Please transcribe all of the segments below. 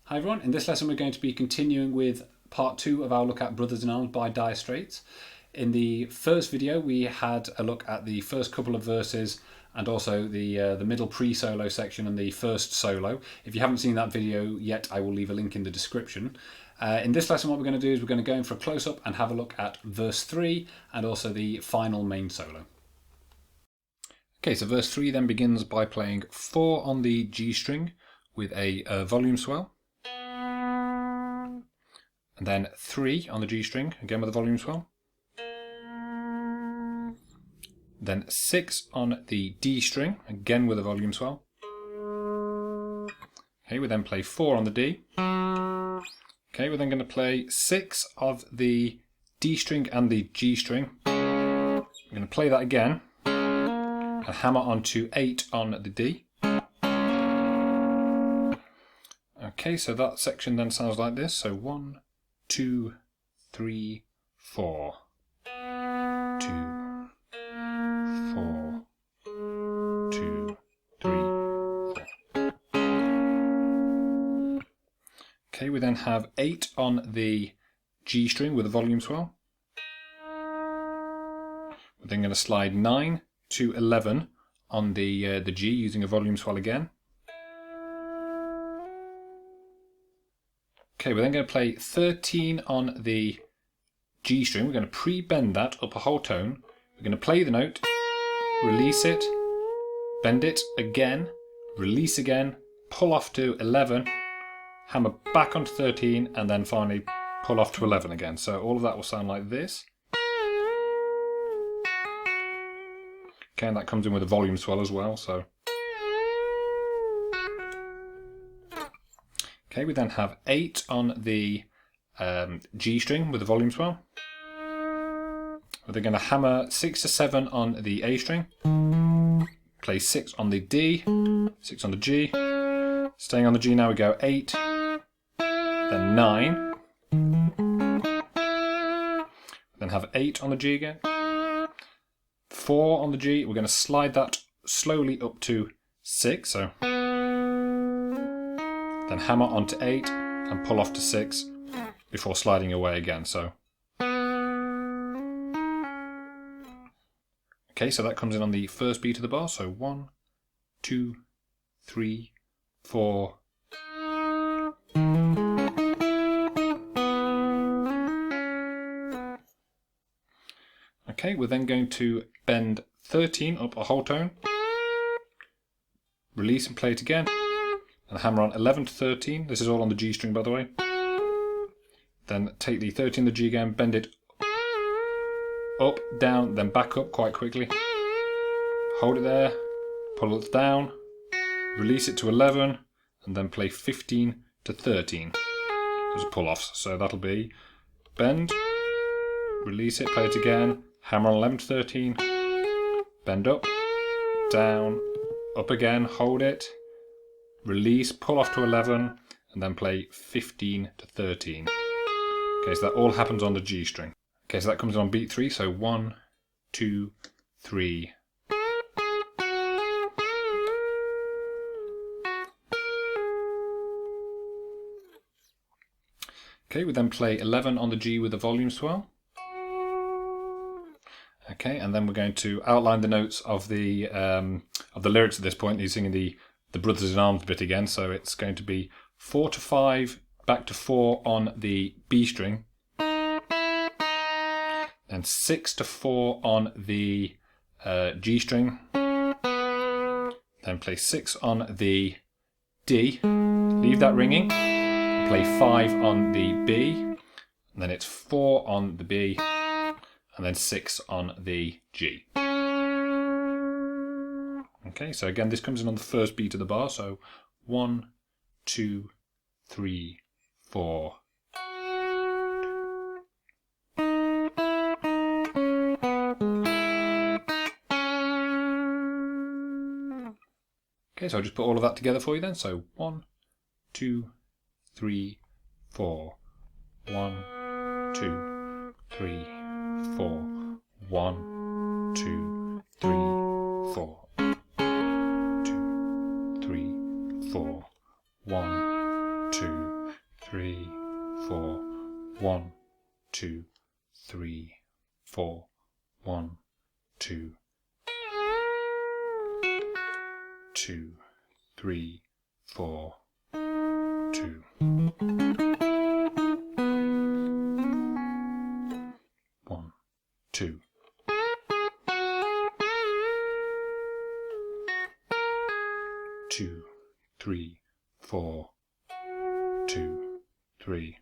Hi everyone, in this lesson we're going to be continuing with part 2 of our look at Brothers in Arms by Dire Straits. In the first video we had a look at the first couple of verses and also the middle pre-solo section and the first solo. If you haven't seen that video yet, I will leave a link in the description. In this lesson what we're going to do is we're going to go in for a close-up and have a look at verse 3 and also the final main solo. Okay, so verse 3 then begins by playing 4 on the G string with a volume swell. And then 3 on the G string, again with a volume swell. Then 6 on the D string, again with a volume swell. Okay, we then play 4 on the D. Okay, we're then going to play 6 of the D string and the G string. We're going to play that again and hammer onto 8 on the D. Okay, so that section then sounds like this. So 1, 2, 3, 4. 2, 4. 2, 3, 4. Okay, we then have 8 on the G string with a volume swell. We're then going to slide 9 to 11 on the G using a volume swell again. Okay, we're then going to play 13 on the G string. We're going to pre-bend that up a whole tone. We're going to play the note, release it, bend it again, release again, pull off to 11, hammer back onto 13, and then finally pull off to 11 again. So all of that will sound like this. Okay, and that comes in with a volume swell as well. So. Okay, we then have 8 on the G string with the volume swell. We're then going to hammer 6 to 7 on the A string. Play 6 on the D, 6 on the G. Staying on the G now we go 8, then 9. Then have 8 on the G again. 4 on the G, we're going to slide that slowly up to 6. So. Then hammer onto 8 and pull off to 6 before sliding away again. So, okay, so that comes in on the first beat of the bar. So 1, 2, 3, 4. Okay, we're then going to bend 13 up a whole tone, release and play it again. And hammer on 11 to 13. This is all on the G string, by the way. Then take the 13 on the G again, bend it up, down, then back up quite quickly. Hold it there, pull it down, release it to 11, and then play 15 to 13 as a pull-offs. So that'll be bend, release it, play it again, hammer on 11 to 13, bend up, down, up again, hold it, release, pull off to 11, and then play 15 to 13. Okay, so that all happens on the G string. Okay, so that comes in on beat 3, so 1, 2, 3. Okay, we then play 11 on the G with a volume swell. Okay, and then we're going to outline the notes of the lyrics at this point. He's singing the Brothers in Arms bit again, so it's going to be 4 to 5, back to 4 on the B string, then 6 to 4 on the G string, then play 6 on the D, leave that ringing, play 5 on the B, and then it's 4 on the B, and then 6 on the G. Okay, so again, this comes in on the first beat of the bar. So 1, 2, 3, 4. Okay, so I'll just put all of that together for you then. So 1, 2, 3, 4. 1, 2, 3, 4. 1, 2, 3, 4. 2, 3, 4. 1, 2, 3, 4. 1, 2, 3, 4. 1, 2, 2, 3, 4, 2. 1, 2. 2, 3, 4, 2, 3.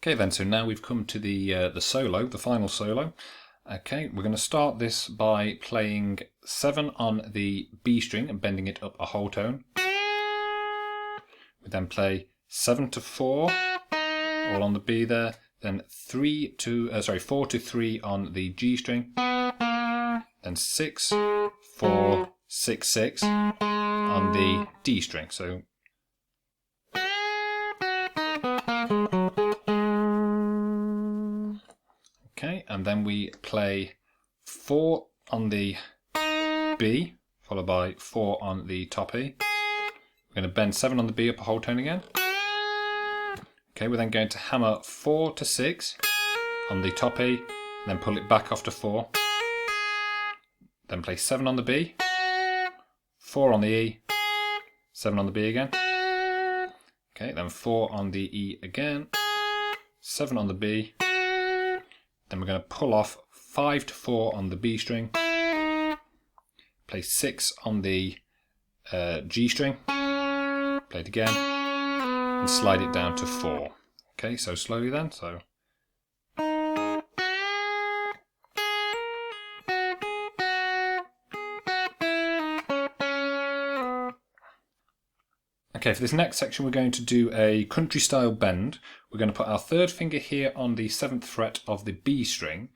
Okay then, so now we've come to the solo, the final solo. Okay, we're going to start this by playing 7 on the B string and bending it up a whole tone. We then play 7 to 4, all on the B there. Then 4 to 3 on the G string. Then 6, 4, 6, 6 on the D string. So okay, and then we play 4 on the B, followed by 4 on the top E. We're going to bend 7 on the B up a whole tone again. Okay, we're then going to hammer 4 to 6 on the top E, and then pull it back off to 4. Then play 7 on the B, 4 on the E, 7 on the B again. Okay, then 4 on the E again, 7 on the B. Then we're going to pull off 5 to 4 on the B string, play 6 on the G string, play it again, and slide it down to 4. Okay, so slowly then. So okay, for this next section we're going to do a country style bend. We're going to put our third finger here on the 7th fret of the B string,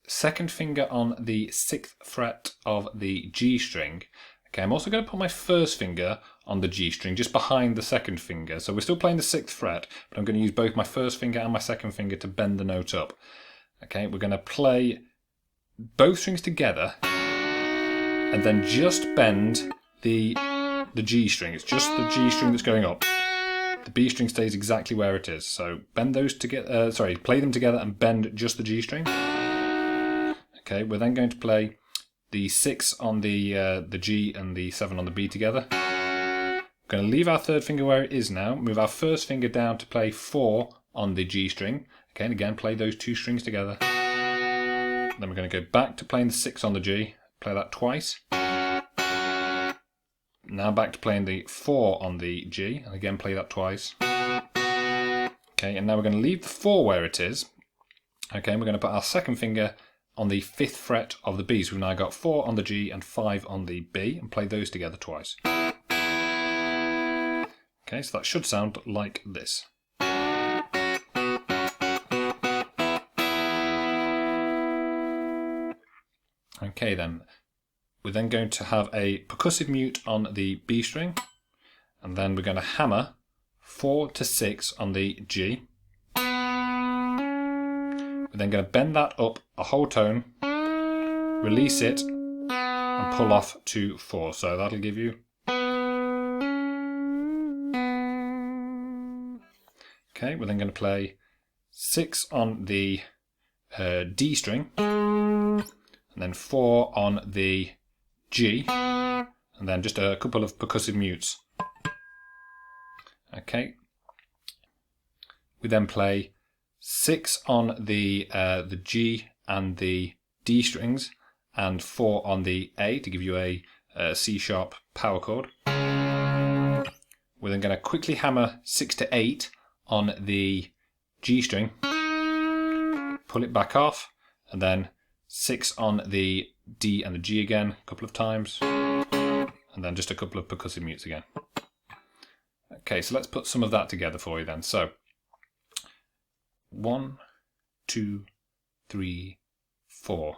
second finger on the 6th fret of the G string. Okay, I'm also going to put my first finger on the G string just behind the second finger. So we're still playing the 6th fret, but I'm going to use both my first finger and my second finger to bend the note up. Okay, we're going to play both strings together and then just bend the G string. It's just the G string that's going up. The B string stays exactly where it is. So bend those together. Play them together and bend just the G string. Okay, we're then going to play the 6 on the G and the 7 on the B together. We're going to leave our third finger where it is now. Move our first finger down to play 4 on the G string. Okay, and again play those two strings together. Then we're going to go back to playing the 6 on the G. Play that twice. Now back to playing the 4 on the G, and again play that twice. Okay, and now we're going to leave the 4 where it is. Okay, and we're going to put our second finger on the 5th fret of the B. So we've now got 4 on the G and 5 on the B, and play those together twice. Okay, so that should sound like this. Okay then. We're then going to have a percussive mute on the B string, and then we're going to hammer 4 to 6 on the G. We're then going to bend that up a whole tone, release it, and pull off to 4. So that'll give you. Okay, we're then going to play 6 on the D string, and then 4 on the G, and then just a couple of percussive mutes. Okay. We then play 6 on the G and the D strings, and 4 on the A to give you a C sharp power chord. We're then going to quickly hammer 6 to 8 on the G string, pull it back off, and then 6 on the D and the G again a couple of times, and then just a couple of percussive mutes again. Okay, so let's put some of that together for you then. So 1, 2, 3, 4.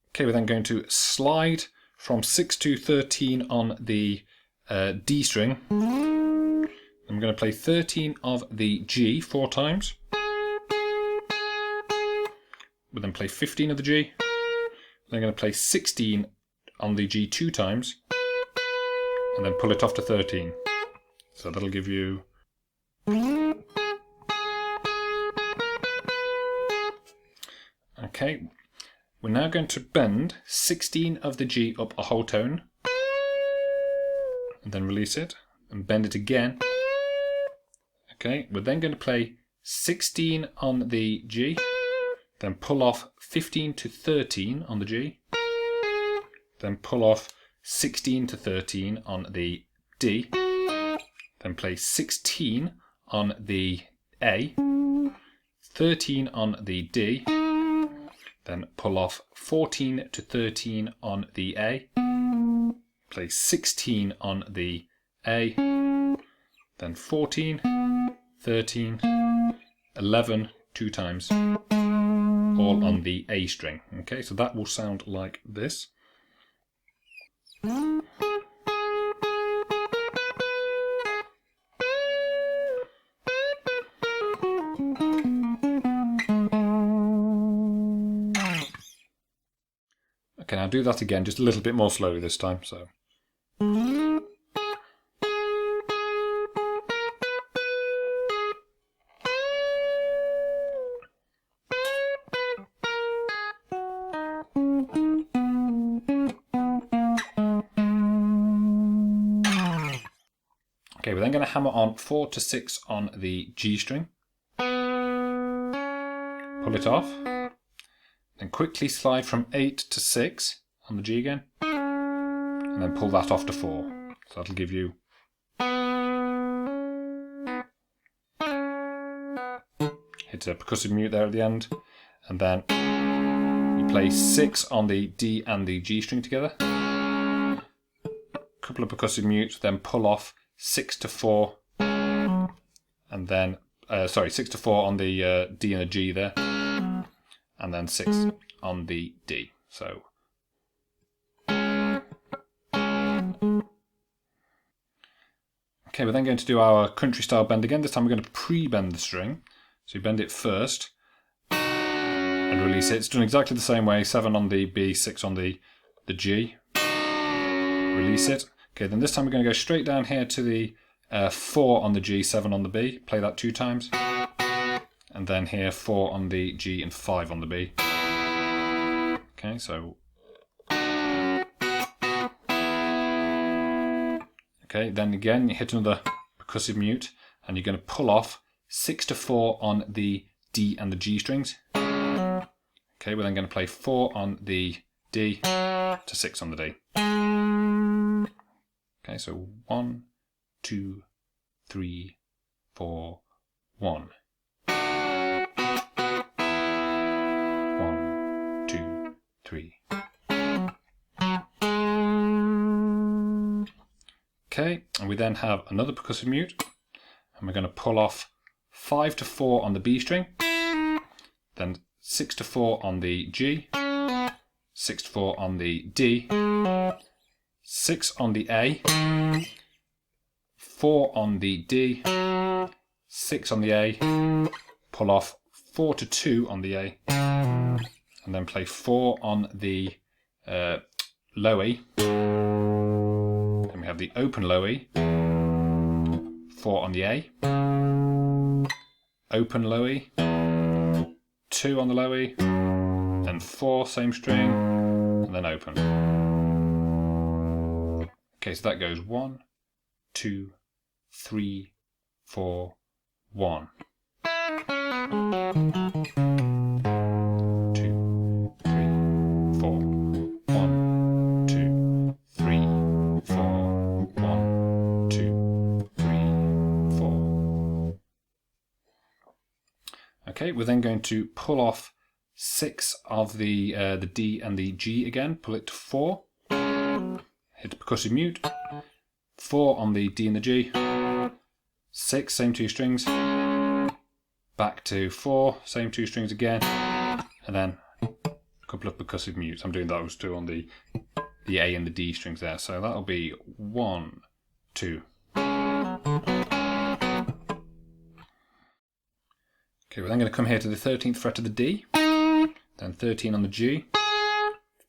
Okay, we're then going to slide from 6 to 13 on the D string. And we're going to play 13 of the G 4 times. We'll then play 15 of the G. Then going to play 16 on the G 2 times. And then pull it off to 13. So that'll give you... Okay. We're now going to bend 16 of the G up a whole tone, and then release it, and bend it again. Okay, we're then going to play 16 on the G, then pull off 15 to 13 on the G, then pull off 16 to 13 on the D, then play 16 on the A, 13 on the D, then pull off 14 to 13 on the A, play 16 on the A, then 14, 13, 11 2 times, all on the A string. Okay, so that will sound like this. Okay, now do that again, just a little bit more slowly this time. So. Okay, we're then going to hammer on 4 to 6 on the G string. Pull it off. Then quickly slide from 8 to 6 on the G again, and then pull that off to 4. So that'll give you... Hit a percussive mute there at the end, and then you play 6 on the D and the G string together. Couple of percussive mutes, then pull off 6 to 4, and then 6 to 4 on the D and the G there. And then 6 on the D. So. Okay, we're then going to do our country style bend again. This time we're going to pre-bend the string. So you bend it first and release it. It's done exactly the same way. 7 on the B, 6 on the G. Release it. Okay, then this time we're going to go straight down here to the 4 on the G, 7 on the B. Play that 2 times. And then here 4 on the G and 5 on the B. Okay, so. Okay, then again you hit another percussive mute and you're going to pull off 6 to 4 on the D and the G strings. Okay, we're then going to play 4 on the D to 6 on the D. Okay, so 1, 2, 3, 4, 1. 1, 2, 3. Okay, and we then have another percussive mute, and we're going to pull off 5 to 4 on the B string, then 6 to 4 on the G, 6 to 4 on the D, 6 on the A, 4 on the D, 6 on the A, pull off 4 to 2 on the A, and then play 4 on the low E. Then we have the open low E, 4 on the A, open low E, 2 on the low E, then 4, same string, and then open. Okay, so that goes 1, 2, 3, 4, 1. Okay, we're then going to pull off 6 of the D and the G again, pull it to 4, hit percussive mute, 4 on the D and the G, 6, same 2 strings, back to 4, same 2 strings again, and then a couple of percussive mutes. I'm doing those 2 on the A and the D strings there, so that'll be 1, 2. Okay, we're then going to come here to the 13th fret of the D, then 13 on the G,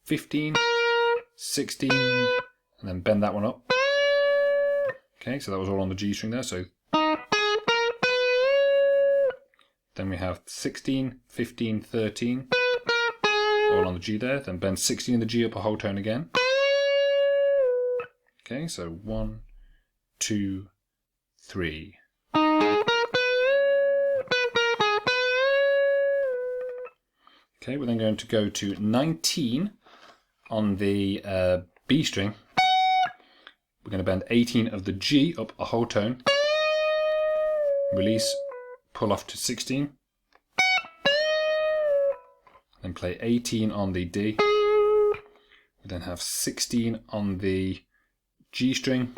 15, 16, and then bend that one up. Okay, so that was all on the G string there, so then we have 16, 15, 13, all on the G there, then bend 16 in the G up a whole tone again. Okay, so 1, 2, 3. Okay, we're then going to go to 19 on the B string. We're going to bend 18 of the G up a whole tone, release, pull off to 16, then play 18 on the D. We then have 16 on the G string,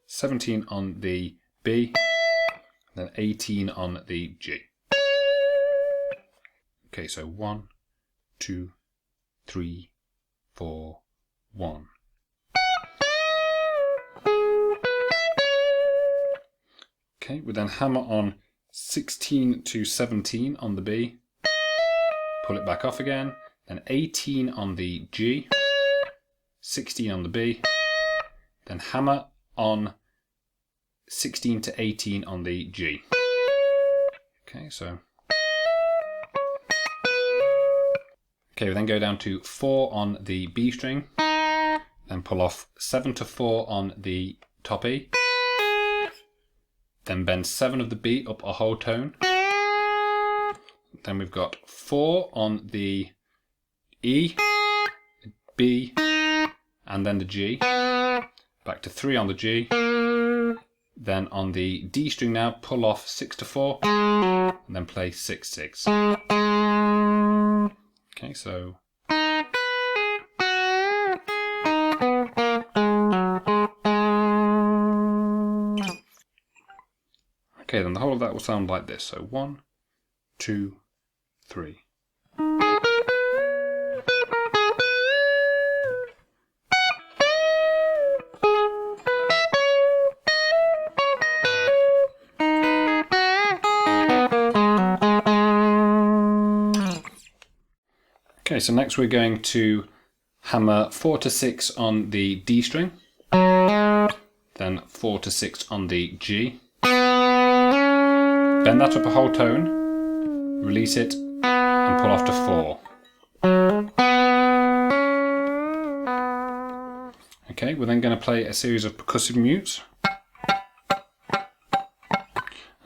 17 on the B, then 18 on the G. Okay, so 1, 2, 3, 4, 1. Okay, we then hammer on 16 to 17 on the B, pull it back off again, then 18 on the G, 16 on the B, then hammer on 16 to 18 on the G. Okay, so. Okay, we then go down to 4 on the B string, then pull off 7 to 4 on the top E, then bend 7 of the B up a whole tone, then we've got 4 on the E, B, and then the G, back to 3 on the G, then on the D string now pull off 6 to 4, and then play 6, 6. Okay, so. Okay, then the whole of that will sound like this. So 1, 2, 3. Okay, so next we're going to hammer 4 to 6 on the D string, then 4 to 6 on the G, bend that up a whole tone, release it, and pull off to 4. Okay, we're then going to play a series of percussive mutes.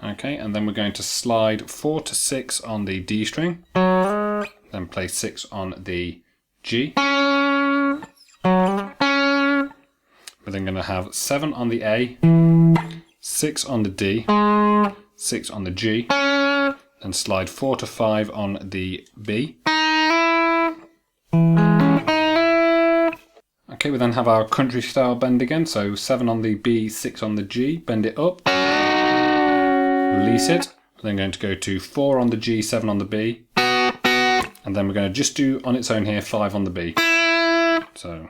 Okay, and then we're going to slide 4 to 6 on the D string, then play 6 on the G. We're then going to have 7 on the A, 6 on the D, 6 on the G, then slide 4 to 5 on the B. Okay, we then have our country style bend again, so 7 on the B, 6 on the G, bend it up, release it. We're then going to go to 4 on the G, 7 on the B, and then we're going to just do on its own here 5 on the B. So.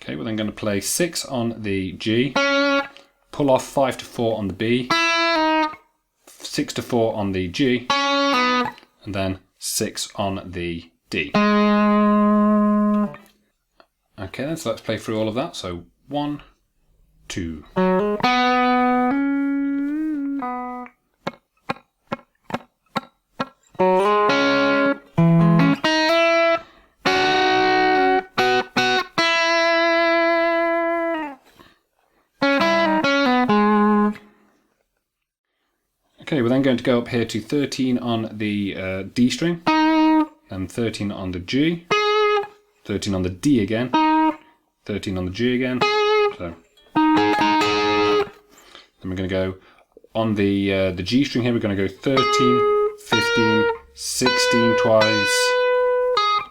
Okay, we're then going to play 6 on the G, pull off 5 to 4 on the B, 6 to 4 on the G, and then 6 on the D. Okay then, so let's play through all of that. So 1, 2. Okay, we're then going to go up here to 13 on the D string, then 13 on the G, 13 on the D again, 13 on the G again. So then we're going to go on the G string here, we're going to go 13, 15, 16 twice,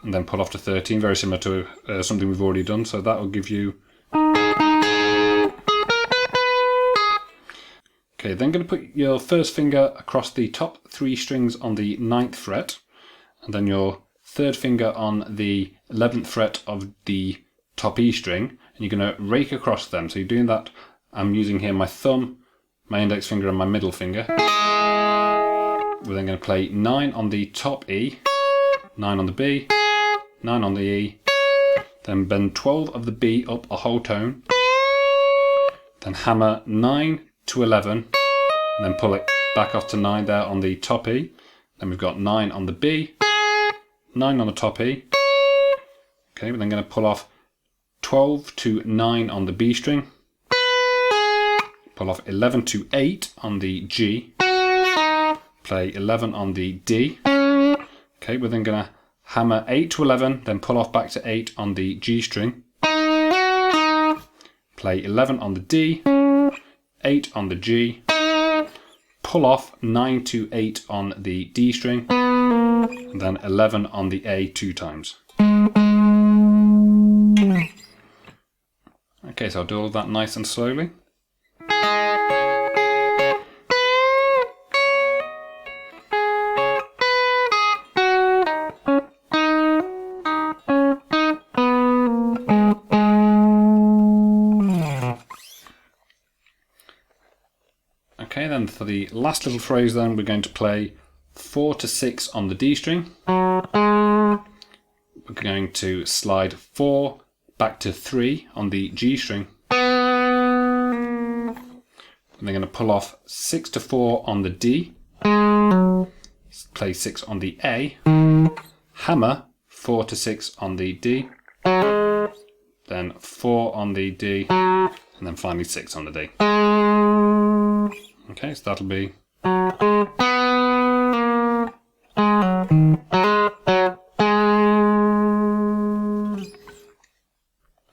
and then pull off to 13, very similar to something we've already done. So that will give you... Okay, then going to put your first finger across the top 3 strings on the 9th fret, and then your third finger on the 11th fret of the top E string, and you're going to rake across them. So you're doing that, I'm using here my thumb, my index finger and my middle finger. We're then going to play 9 on the top E, 9 on the B, 9 on the E, then bend 12 of the B up a whole tone, then hammer 9 to 11, and then pull it back off to 9 there on the top E. Then we've got 9 on the B, 9 on the top E. Okay, we're then going to pull off 12 to 9 on the B string, pull off 11 to 8 on the G, play 11 on the D. Okay, we're then going to hammer 8 to 11, then pull off back to 8 on the G string, play 11 on the D, 8 on the G, pull off 9 to 8 on the D string, and then 11 on the A 2 times. Okay, so I'll do all of that nice and slowly. Okay, then for the last little phrase then, we're going to play 4 to 6 on the D string. We're going to slide 4 back to 3 on the G string. And then going to pull off 6 to 4 on the D. Play 6 on the A. Hammer 4 to 6 on the D. Then 4 on the D. And then finally 6 on the D. Okay, so that'll be...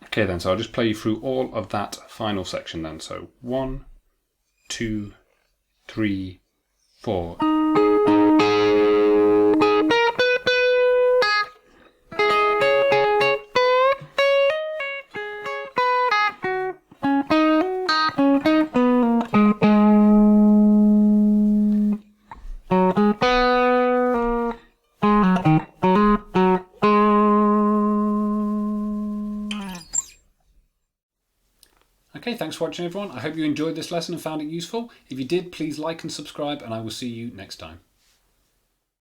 Okay then, so I'll just play you through all of that final section then. So 1, 2, 3, 4. Okay, thanks for watching everyone. I hope you enjoyed this lesson and found it useful. If you did, please like and subscribe, and I will see you next time.